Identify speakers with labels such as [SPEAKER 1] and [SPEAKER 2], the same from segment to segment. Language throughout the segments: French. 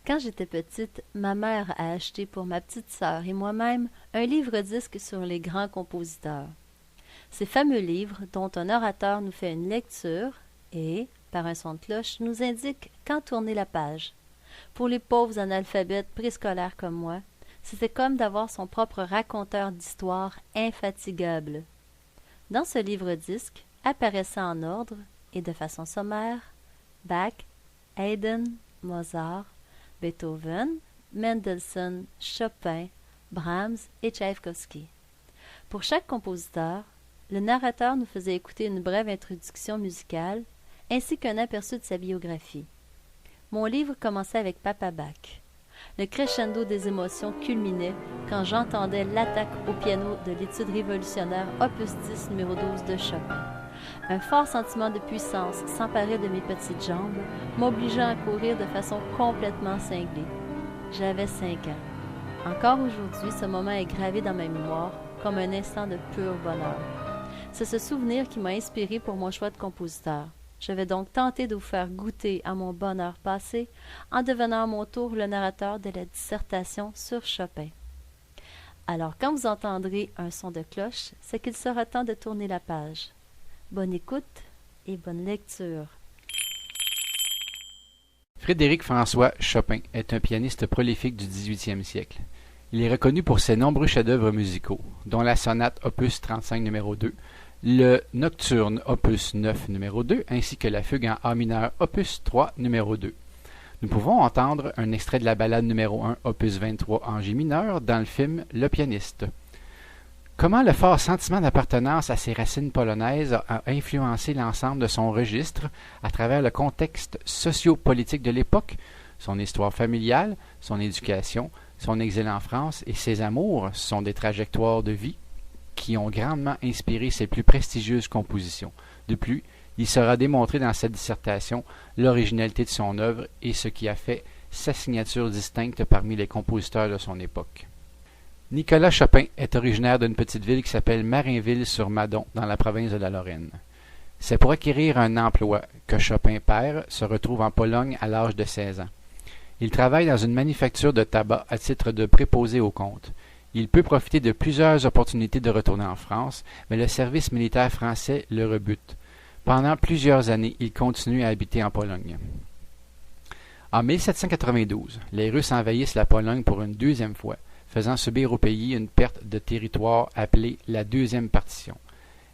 [SPEAKER 1] Quand j'étais petite, ma mère a acheté pour ma petite sœur et moi-même un livre-disque sur les grands compositeurs. Ces fameux livres dont un orateur nous fait une lecture et, par un son de cloche, nous indique quand tourner la page. Pour les pauvres analphabètes préscolaires comme moi, c'était comme d'avoir son propre raconteur d'histoire infatigable. Dans ce livre-disque apparaissait en ordre et de façon sommaire Bach, Haydn, Mozart, Beethoven, Mendelssohn, Chopin, Brahms et Tchaïkovski. Pour chaque compositeur, le narrateur nous faisait écouter une brève introduction musicale ainsi qu'un aperçu de sa biographie. Mon livre commençait avec Papa Bach. Le crescendo des émotions culminait quand j'entendais l'attaque au piano de l'étude révolutionnaire opus 10 numéro 12 de Chopin. Un fort sentiment de puissance s'emparait de mes petites jambes, m'obligeant à courir de façon complètement cinglée. J'avais 5 ans. Encore aujourd'hui, ce moment est gravé dans ma mémoire comme un instant de pur bonheur. C'est ce souvenir qui m'a inspiré pour mon choix de compositeur. Je vais donc tenter de vous faire goûter à mon bonheur passé en devenant à mon tour le narrateur de la dissertation sur Chopin. Alors quand vous entendrez un son de cloche, c'est qu'il sera temps de tourner la page. Bonne écoute et bonne lecture.
[SPEAKER 2] Frédéric François Chopin est un pianiste prolifique du XVIIIe siècle. Il est reconnu pour ses nombreux chefs-d'œuvre musicaux, dont la sonate opus 35 numéro 2, le nocturne opus 9 numéro 2, ainsi que la fugue en A mineur opus 3 numéro 2. Nous pouvons entendre un extrait de la ballade numéro 1 opus 23 en G mineur dans le film Le pianiste. Comment le fort sentiment d'appartenance à ses racines polonaises a influencé l'ensemble de son registre à travers le contexte socio-politique de l'époque, son histoire familiale, son éducation, son exil en France et ses amours sont des trajectoires de vie qui ont grandement inspiré ses plus prestigieuses compositions. De plus, il sera démontré dans cette dissertation l'originalité de son œuvre et ce qui a fait sa signature distincte parmi les compositeurs de son époque. Nicolas Chopin est originaire d'une petite ville qui s'appelle Marinville-sur-Madon, dans la province de la Lorraine. C'est pour acquérir un emploi que Chopin père se retrouve en Pologne à l'âge de 16 ans. Il travaille dans une manufacture de tabac à titre de préposé au compte. Il peut profiter de plusieurs opportunités de retourner en France, mais le service militaire français le rebute. Pendant plusieurs années, il continue à habiter en Pologne. En 1792, les Russes envahissent la Pologne pour une deuxième fois, faisant subir au pays une perte de territoire appelée la Deuxième Partition.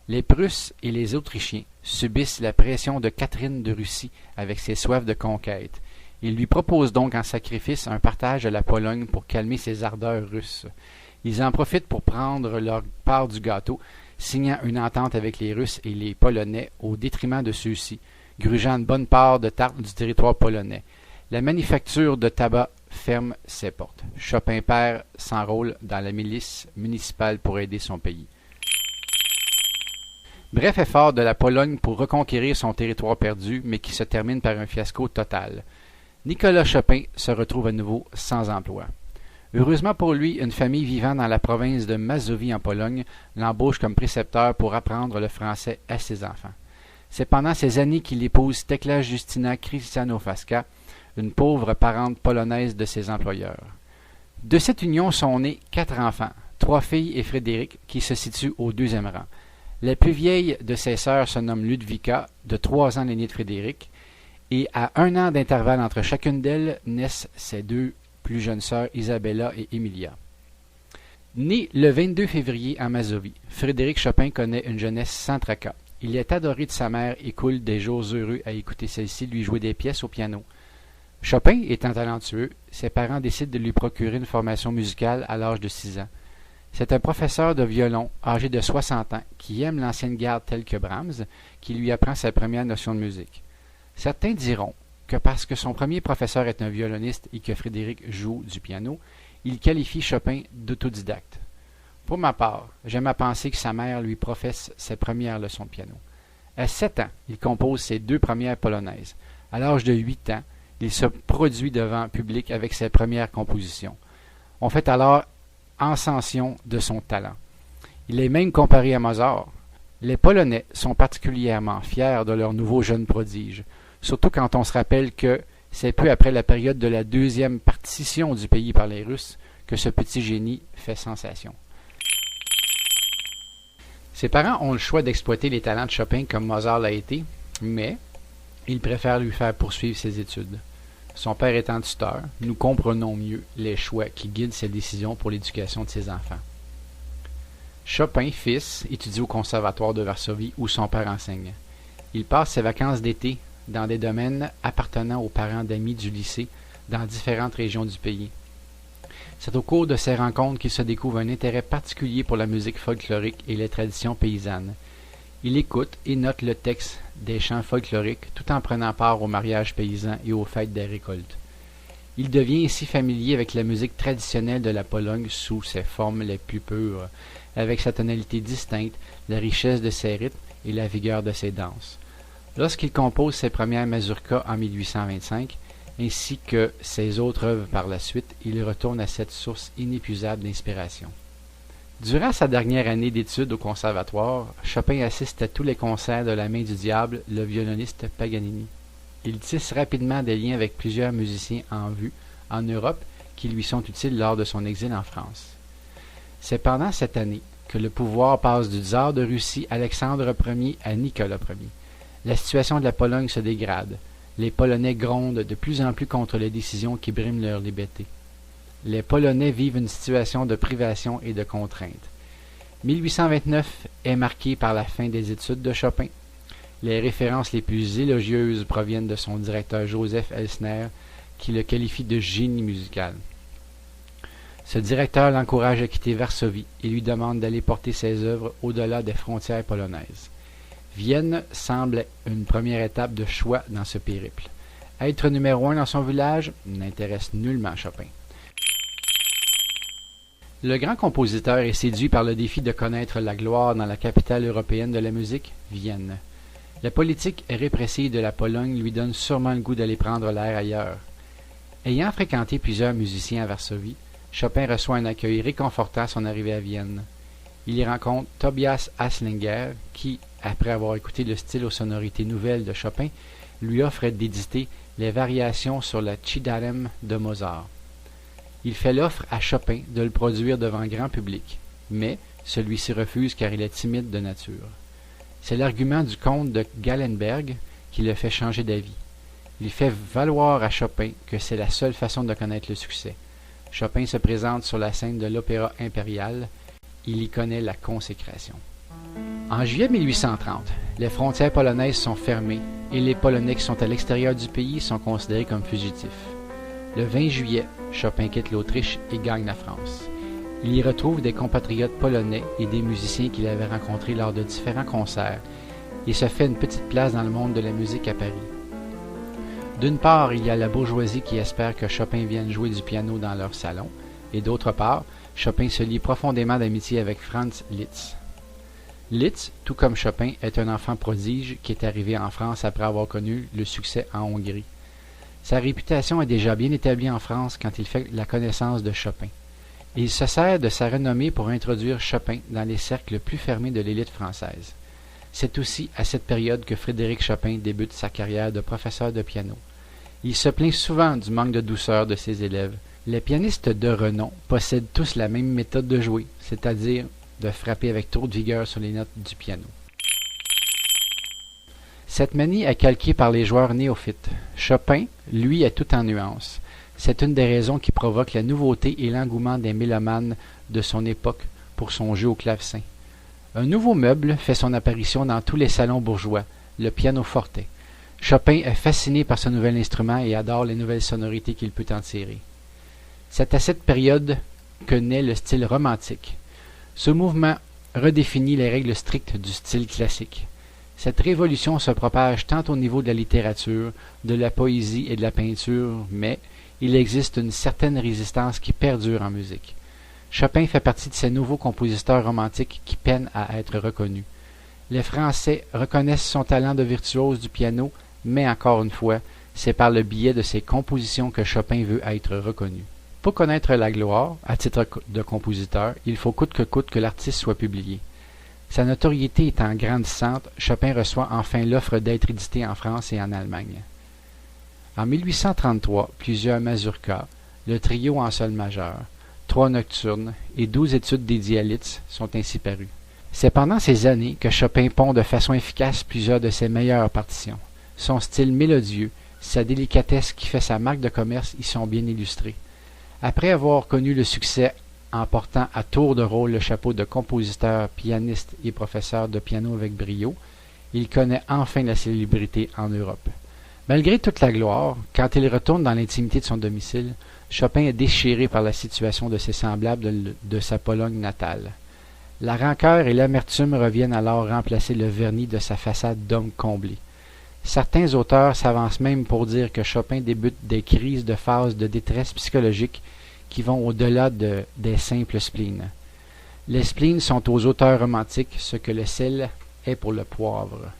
[SPEAKER 2] Les Prusses et les Autrichiens subissent la pression de Catherine de Russie avec ses soifs de conquête. Ils lui proposent donc en sacrifice un partage de la Pologne pour calmer ses ardeurs russes. Ils en profitent pour prendre leur part du gâteau, signant une entente avec les Russes et les Polonais au détriment de ceux-ci, grugeant une bonne part de tarte du territoire polonais. La manufacture de tabac ferme ses portes. Chopin père s'enrôle dans la milice municipale pour aider son pays. Bref effort de la Pologne pour reconquérir son territoire perdu, mais qui se termine par un fiasco total. Nicolas Chopin se retrouve à nouveau sans emploi. Heureusement pour lui, une famille vivant dans la province de Mazovie en Pologne l'embauche comme précepteur pour apprendre le français à ses enfants. C'est pendant ces années qu'il épouse Tekla Justina Krystianowska, une pauvre parente polonaise de ses employeurs. De cette union sont nés 4 enfants, 3 filles et Frédéric, qui se situe au 2e rang. La plus vieille de ses sœurs se nomme Ludwika, de 3 ans l'aînée de Frédéric, et à 1 an d'intervalle entre chacune d'elles naissent ses 2 plus jeunes sœurs Isabella et Emilia. Né le 22 février à Mazovie, Frédéric Chopin connaît une jeunesse sans tracas. Il est adoré de sa mère et coule des jours heureux à écouter celle-ci lui jouer des pièces au piano. Chopin étant talentueux, ses parents décident de lui procurer une formation musicale à l'âge de 6 ans. C'est un professeur de violon âgé de 60 ans qui aime l'ancienne garde telle que Brahms, qui lui apprend sa première notion de musique. Certains diront que parce que son premier professeur est un violoniste et que Frédéric joue du piano, il qualifie Chopin d'autodidacte. Pour ma part, j'aime à penser que sa mère lui professe ses premières leçons de piano. À 7 ans, il compose ses 2 premières polonaises. À l'âge de 8 ans, il se produit devant public avec ses premières compositions. On fait alors ascension de son talent. Il est même comparé à Mozart. Les Polonais sont particulièrement fiers de leur nouveau jeune prodige, surtout quand on se rappelle que, C'est peu après la période de la deuxième partition du pays par les Russes que ce petit génie fait sensation. Ses parents ont le choix d'exploiter les talents de Chopin comme Mozart l'a été, mais ils préfèrent lui faire poursuivre ses études. Son père étant tuteur, nous comprenons mieux les choix qui guident ses décisions pour l'éducation de ses enfants. Chopin, fils, étudie au conservatoire de Varsovie où son père enseigne. Il passe ses vacances d'été dans des domaines appartenant aux parents d'amis du lycée dans différentes régions du pays. C'est au cours de ces rencontres qu'il se découvre un intérêt particulier pour la musique folklorique et les traditions paysannes. Il écoute et note le texte des chants folkloriques tout en prenant part aux mariages paysans et aux fêtes des récoltes. Il devient ainsi familier avec la musique traditionnelle de la Pologne sous ses formes les plus pures, avec sa tonalité distincte, la richesse de ses rythmes et la vigueur de ses danses. Lorsqu'il compose ses premières mazurkas en 1825, ainsi que ses autres œuvres par la suite, il retourne à cette source inépuisable d'inspiration. Durant sa dernière année d'études au conservatoire, Chopin assiste à tous les concerts de la main du diable, le violoniste Paganini. Il tisse rapidement des liens avec plusieurs musiciens en vue, en Europe, qui lui sont utiles lors de son exil en France. C'est pendant cette année que le pouvoir passe du tsar de Russie Alexandre Ier à Nicolas Ier. La situation de la Pologne se dégrade. Les Polonais grondent de plus en plus contre les décisions qui briment leur liberté. Les Polonais vivent une situation de privation et de contrainte. 1829 est marqué par la fin des études de Chopin. Les références les plus élogieuses proviennent de son directeur Joseph Elsner, qui le qualifie de génie musical. Ce directeur l'encourage à quitter Varsovie et lui demande d'aller porter ses œuvres au-delà des frontières polonaises. Vienne semble une première étape de choix dans ce périple. Être numéro 1 dans son village n'intéresse nullement Chopin. Le grand compositeur est séduit par le défi de connaître la gloire dans la capitale européenne de la musique, Vienne. La politique répressive de la Pologne lui donne sûrement le goût d'aller prendre l'air ailleurs. Ayant fréquenté plusieurs musiciens à Varsovie, Chopin reçoit un accueil réconfortant à son arrivée à Vienne. Il y rencontre Tobias Haslinger qui, après avoir écouté le style aux sonorités nouvelles de Chopin, lui offre d'éditer les variations sur la Ci-darem de Mozart. Il fait l'offre à Chopin de le produire devant grand public, mais celui-ci refuse car il est timide de nature. C'est l'argument du comte de Gallenberg qui le fait changer d'avis. Il fait valoir à Chopin que c'est la seule façon de connaître le succès. Chopin se présente sur la scène de l'Opéra impérial. Il y connaît la consécration. En juillet 1830, les frontières polonaises sont fermées et les Polonais qui sont à l'extérieur du pays sont considérés comme fugitifs. Le 20 juillet, Chopin quitte l'Autriche et gagne la France. Il y retrouve des compatriotes polonais et des musiciens qu'il avait rencontrés lors de différents concerts et se fait une petite place dans le monde de la musique à Paris. D'une part, il y a la bourgeoisie qui espère que Chopin vienne jouer du piano dans leur salon, et d'autre part, Chopin se lie profondément d'amitié avec Franz Liszt. Liszt, tout comme Chopin, est un enfant prodige qui est arrivé en France après avoir connu le succès en Hongrie. Sa réputation est déjà bien établie en France quand il fait la connaissance de Chopin. Et il se sert de sa renommée pour introduire Chopin dans les cercles plus fermés de l'élite française. C'est aussi à cette période que Frédéric Chopin débute sa carrière de professeur de piano. Il se plaint souvent du manque de douceur de ses élèves. Les pianistes de renom possèdent tous la même méthode de jouer, c'est-à-dire de frapper avec trop de vigueur sur les notes du piano. Cette manie est calquée par les joueurs néophytes. Chopin, lui, est tout en nuances. C'est une des raisons qui provoque la nouveauté et l'engouement des mélomanes de son époque pour son jeu au clavecin. Un nouveau meuble fait son apparition dans tous les salons bourgeois, le pianoforte. Chopin est fasciné par ce nouvel instrument et adore les nouvelles sonorités qu'il peut en tirer. C'est à cette période que naît le style romantique. Ce mouvement redéfinit les règles strictes du style classique. Cette révolution se propage tant au niveau de la littérature, de la poésie et de la peinture, mais il existe une certaine résistance qui perdure en musique. Chopin fait partie de ces nouveaux compositeurs romantiques qui peinent à être reconnus. Les Français reconnaissent son talent de virtuose du piano, mais encore une fois, c'est par le biais de ses compositions que Chopin veut être reconnu. Pour connaître la gloire, à titre de compositeur, il faut coûte que l'artiste soit publié. Sa notoriété étant grandissante, Chopin reçoit enfin l'offre d'être édité en France et en Allemagne. En 1833, plusieurs mazurkas, le trio en sol majeur, 3 nocturnes et 12 études dédiées à Liszt sont ainsi parus. C'est pendant ces années que Chopin pond de façon efficace plusieurs de ses meilleures partitions. Son style mélodieux, sa délicatesse qui fait sa marque de commerce y sont bien illustrés. Après avoir connu le succès en portant à tour de rôle le chapeau de compositeur, pianiste et professeur de piano avec brio, il connaît enfin la célébrité en Europe. Malgré toute la gloire, quand il retourne dans l'intimité de son domicile, Chopin est déchiré par la situation de ses semblables de sa Pologne natale. La rancœur et l'amertume reviennent alors remplacer le vernis de sa façade d'homme comblé. Certains auteurs s'avancent même pour dire que Chopin débute des crises de phase de détresse psychologique qui vont au-delà des simples spleens. Les spleens sont aux auteurs romantiques ce que le sel est pour le poivre.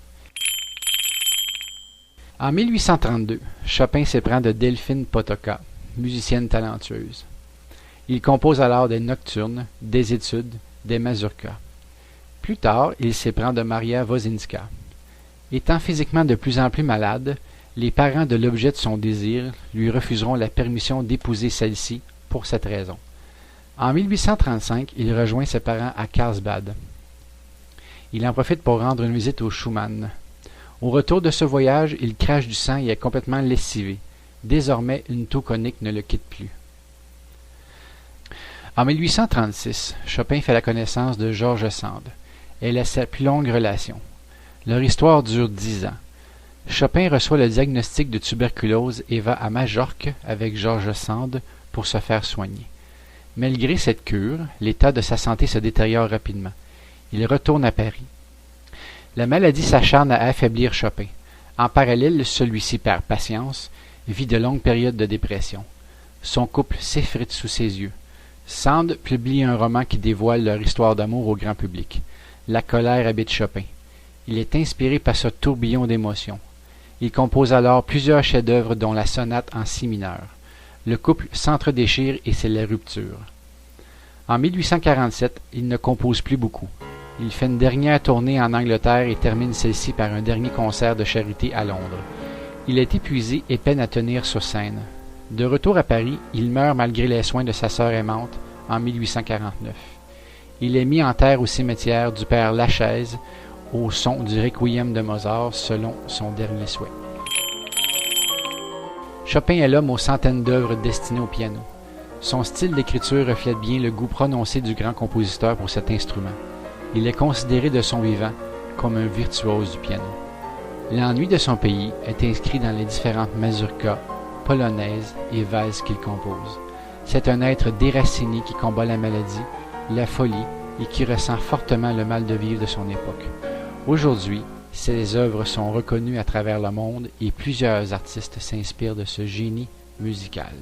[SPEAKER 2] En 1832, Chopin s'éprend de Delphine Potocka, musicienne talentueuse. Il compose alors des nocturnes, des études, des mazurkas. Plus tard, il s'éprend de Maria Wozinska. Étant physiquement de plus en plus malade, les parents de l'objet de son désir lui refuseront la permission d'épouser celle-ci pour cette raison. En 1835, il rejoint ses parents à Karlsbad. Il en profite pour rendre une visite au Schumann. Au retour de ce voyage, il crache du sang et est complètement lessivé. Désormais, une toux conique ne le quitte plus. En 1836, Chopin fait la connaissance de George Sand. Elle est sa plus longue relation. Leur histoire dure 10 ans. Chopin reçoit le diagnostic de tuberculose et va à Majorque avec George Sand pour se faire soigner. Malgré cette cure, l'état de sa santé se détériore rapidement. Il retourne à Paris. La maladie s'acharne à affaiblir Chopin. En parallèle, celui-ci perd patience, vit de longues périodes de dépression. Son couple s'effrite sous ses yeux. Sand publie un roman qui dévoile leur histoire d'amour au grand public. La colère habite Chopin. Il est inspiré par ce tourbillon d'émotions. Il compose alors plusieurs chefs-d'œuvre dont la sonate en si mineur. Le couple s'entredéchire et c'est la rupture. En 1847, il ne compose plus beaucoup. Il fait une dernière tournée en Angleterre et termine celle-ci par un dernier concert de charité à Londres. Il est épuisé et peine à tenir sur scène. De retour à Paris, il meurt malgré les soins de sa sœur aimante en 1849. Il est mis en terre au cimetière du père Lachaise au son du requiem de Mozart selon son dernier souhait. Chopin est l'homme aux centaines d'œuvres destinées au piano. Son style d'écriture reflète bien le goût prononcé du grand compositeur pour cet instrument. Il est considéré de son vivant comme un virtuose du piano. L'ennui de son pays est inscrit dans les différentes mazurkas, polonaises et valses qu'il compose. C'est un être déraciné qui combat la maladie, la folie et qui ressent fortement le mal de vivre de son époque. Aujourd'hui, ses œuvres sont reconnues à travers le monde et plusieurs artistes s'inspirent de ce génie musical.